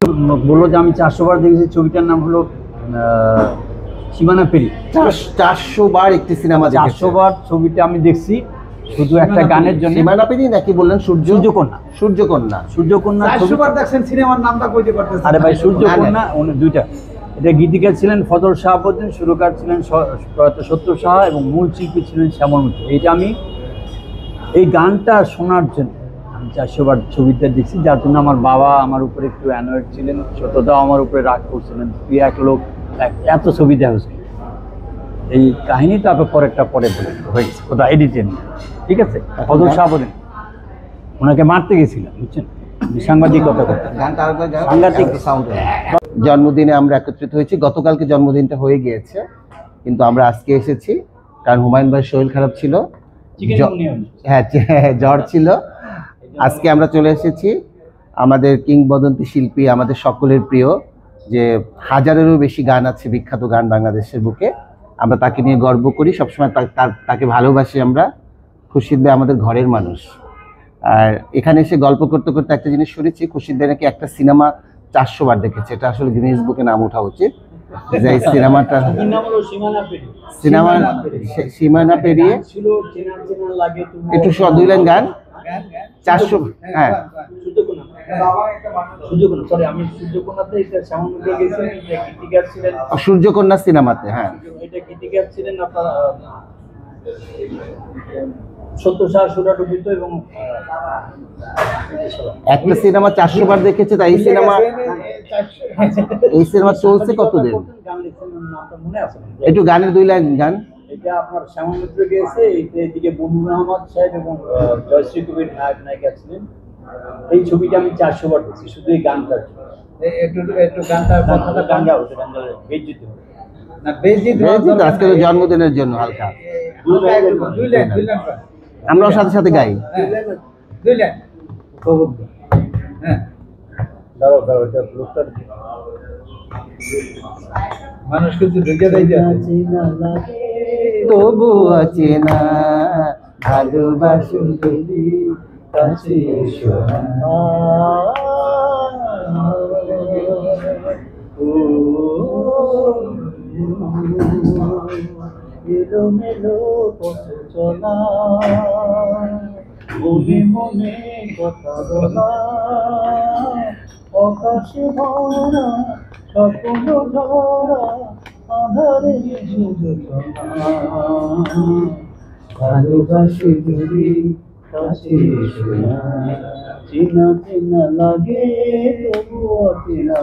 বললো যে আমি 400 বার দেখেছি, ছবিটার নাম হলো সীমানা পেরি। 400 বার একটি সিনেমা 400 বার ছবিটা আমি দেখছি শুধু একটা গানের জন্য। সীমানা পেরি নাকি বললেন? সূর্যকন্যা। সূর্যকন্যা 400 বার দেখছেন, সিনেমার নামটা কইতে পারতেছেন? আরে ভাই, সূর্যকন্যা দুইটা। এটা গীতিকার ছিলেন ফজল শাহাবুদ্দিন, সুরকার ছিলেন প্রয়াত সত্য সাহা এবং মূল শিল্পী ছিলেন শ্যামল মিত্র। এইটা আমি এই গানটা শোনার জন্য আমি 400 বার ছবিটা দেখছি, যার জন্য আমার বাবা আমার উপরে একটু অ্যানয়েড ছিলেন, সত্যতাও আমার উপরে রাগ করছিলেন, তুই এক লোক এত ছবি দেখছি। এই কাহিনীটা আপনার পরে বলে হয়েছে, কোথাও এডিটেন, ঠিক আছে? ফজল শাহাবুদ্দিন ওনাকে মারতে গেছিলাম, বুঝছেন, সাংবাদিকতা করতে। সাংঘাতিক সাউন্ড। জন্মদিনে আমরা একত্রিত হয়েছি। গতকালকে জন্মদিনটা হয়ে গিয়েছে, কিন্তু আমরা আজকে এসেছি কারণ হুমায়ুন ভাইয়ের শরীর খারাপ ছিল, হ্যাঁ জ্বর ছিল। আজকে আমরা চলে এসেছি আমাদের কিংবদন্তি শিল্পী, আমাদের সকলের প্রিয়, যে হাজারেরও বেশি গান আছে, বিখ্যাত গান বাংলাদেশের বুকে। আমরা তাকে নিয়ে গর্ব করি, সবসময় তাকে ভালোবাসি আমরা। খুরশিদ ভাই আমাদের ঘরের মানুষ। আর এখানে এসে গল্প করতে করতে একটা জিনিস শুনেছি, খুরশিদ ভাই নাকি একটা সিনেমা 400 বার দেখেছে। এটা আসলে গিনেস বুকে নাম ওঠা উচিত, যে এই সিনেমাটা সীমানা পেরিয়ে। একটু 2 লাইন গান 400, হ্যাঁ সূর্যকন্যা সিনেমাতে, হ্যাঁ এবং একটা সিনেমা 400 বার দেখেছে, তাই এই সিনেমা চলছে কতদিন? একটু গানের 2 লাইন গান। এটা আপনার শ্যামল মিত্র গেয়েছে, এইদিকে বন্ধু আহমদ সাহেব এবং জয়শ্রী কবির নায়িকা ছিলেন। এই ছবিটা আমি 400 বার দেখছি শুধু এই গানটা। একটু গানটা গান গাও, বেজ্জিত না, বেজ্জিত আজকে জন্মদিনের জন্য হালকা আমরা সাথে সাথে গাই। 2 লাইন খবর দাও। হ্যাঁ দাও এটা লোকটা মানুষ কিন্তু ঢুকে দেয় তবু আছে না ভালোবাসুন যদি কাছে এসো না। এলোমেলো পথ চলা, মনে মনে কথা বলা, আকাশে ভরা স্বপ্ন ধরা, আঁধারে যোজনা, ভালোবাসি যদি কাছে এসো না, চেনা চেনা লাগে তবু অচেনা,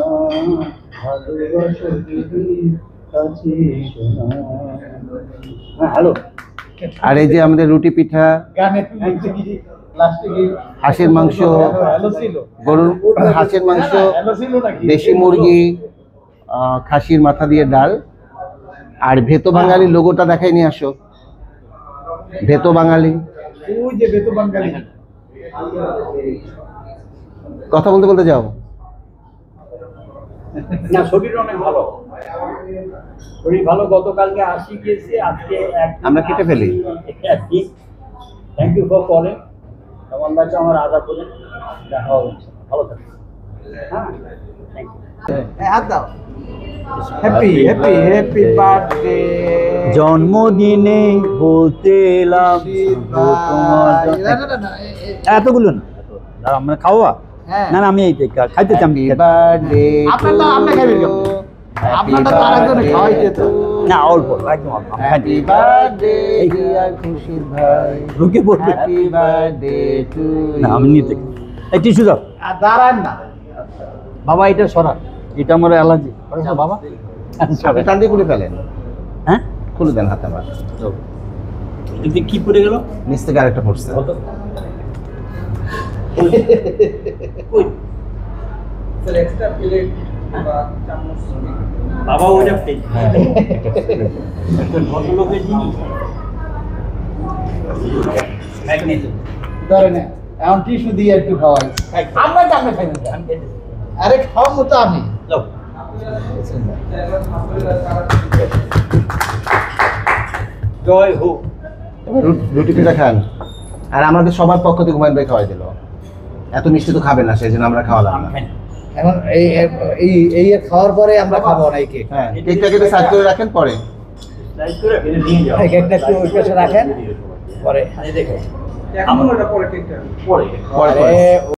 ভালোবাসো যদি কাছে এসো না। হ্যালো। আর এই যে আমাদের রুটি পিঠা, হাঁসের মাংস, গরুর হাঁসের মাংস, দেশি মুরগি, খাসির মাথা দিয়ে ডাল, আর ভেতো বাঙালি লোগোটা দেখাই নিয়ে আসো। ভেতো বাঙালি, ওই যে ভেতো বাঙালি, কথা বলতে বলতে যাও না। শরীর অনেক ভালো, শরীর ভালো। গতকালকে আসি গিয়েছে, আজকে আমরা কেটে ফেলি। Thank you for calling. আমার কাছে আমার আদা করেন, দেখা হবে, ভালো থাকবে। হ্যাঁ, থ্যাংক ইউ। হাত দাও। Happy happy happy birthday. জন্মদিনে বলতে এলাম এতগুলো না, আমরা খাওয়া না, আমি এই খাইতে চাই। আপনারটা আপনি খাইবেন কেমন? আপনারটা তার একজনে খাওয়াইতে তো না, অল্প একদম অল্প। হ্যাপি বার্থডে ডিয়ার খুশিদ ভাই, ঢুকে পড়বে। হ্যাপি বার্থডে টু না, আমি নিতে এই টিস্যু দাও আর দাঁড়ান না বাবা, এটা সরা, এটা আমার অ্যালার্জি বাবা। আপনি টান দিয়ে খুলে ফেলেন। হ্যাঁ, খুলে দেন হাতে আমার। এতে কি পড়ে গেল? নিচ থেকে আরেকটা পড়ছে। এক্সট্রা প্লেট বা চামচ বাবা ওটা পেয়ে ভদ্রলোকের জিনিস ধরে না, এখন টিস্যু দিয়ে একটু খাওয়াই। আমরা কেমনে খাইবেন? আরে খাওয়াবো তো আমি। জয় হোক। রুটি পিঠা খান, আর আমাদের সবার পক্ষ থেকে হুমায়ুন ভাই খাওয়াই দিল। এত মিষ্টি তো খাবে না, সেই জন্য আমরা খাওয়ালাম না। এখন এই খাওয়ার পরে আমরা খাবো না এই কেক। হ্যাঁ, কেকটা কিন্তু সার্ভ করে রাখেন পরে। এই কেকটা একটু ওই পাশে রাখেন পরে। দেখো এখন ওটা পরে কেকটা পরে আরে